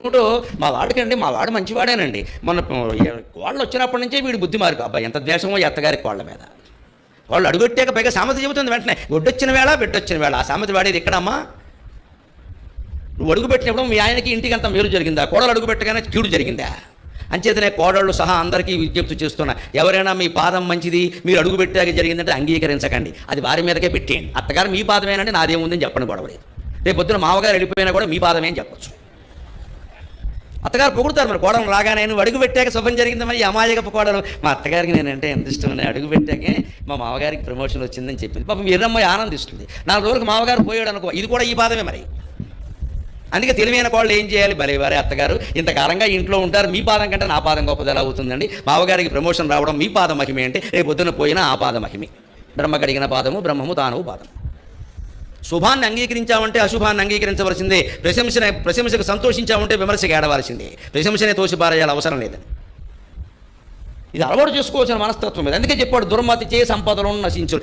చెప్పుకుంటూ మా వాడు మంచివాడేనండి, మొన్న కోళ్ళు వచ్చినప్పటి నుంచే వీడు బుద్ధి మారుకు. అబ్బాయి ఎంత ద్వేషమో ఈ అత్తగారి కోళ్ళ మీద. వాళ్ళు అడుగొట్టాక పైగా సామెత చెబుతుంది వెంటనే, గొడ్డొచ్చిన వేళ బిడ్డొచ్చిన వేళ. ఆ సామెత వాడేది ఎక్కడమ్మా? నువ్వు అడుగుపెట్టినప్పుడు మీ ఆయనకి ఇంటికి అంత మేలు జరిగిందా? కోడలు అడుగుపెట్టగానే కీడు జరిగిందా? అంచేతనే కోడళ్ళు సహా అందరికీ విజ్ఞప్తి చేస్తున్నా, ఎవరైనా మీ పాదం మంచిది మీరు అడుగుపెట్టాక జరిగిందంటే అంగీకరించకండి, అది వారి మీదకే పెట్టేయండి. అత్తగారు మీ పాదమేనండి, నాదేముందని చెప్పండి, గొడవలేదు. రేపు పొద్దున మామగారు వెళ్ళిపోయినా కూడా మీ పాదమే అని చెప్పచ్చు. అత్తగారు పొగుడుతారు మరి కోడలు రాగానే, నువ్వు అడుగు పెట్టాక శుభం జరిగింది. మరి అమాయకపు కోడలు, మా అత్తగారికి నేనంటే ఎంత ఇష్టం, నేను అడుగు పెట్టాకే మా మామగారికి ప్రమోషన్ వచ్చిందని చెప్పింది. పాపం వీరమ్మాయి ఆనందిస్తుంది. 4 రోజులకు మామగారు పోయాడు అనుకో, ఇది కూడా ఈ పాదమే మరి. అందుకే తెలివైన కోళ్ళు ఏం చేయాలి, భలేవారే అత్తగారు ఇంతకాలంగా ఇంట్లో ఉంటారు, మీ పాదం కంటే నా పాదం గొప్పది ఎలా అవుతుందండి, మామగారికి ప్రమోషన్ రావడం మీ పాద మహిమే అంటే రేపు పొద్దున పోయినా ఆ పాద మహిమే. బ్రహ్మ కడిగిన పాదము బ్రహ్మము తాను పాదం. శుభాన్ని అంగీకరించామంటే అశుభాన్ని అంగీకరించవలసిందే. ప్రశంసకు సంతోషించామంటే విమర్శకు ఏడవలసిందే. ప్రశంసనే తోసిపారేయాలి, అవసరం లేదని. ఇది అలవాటు చేసుకోవాల్సిన మనస్తత్వం మీద. అందుకే చెప్పాడు, దుర్మతి చే సంపదలను నశించు.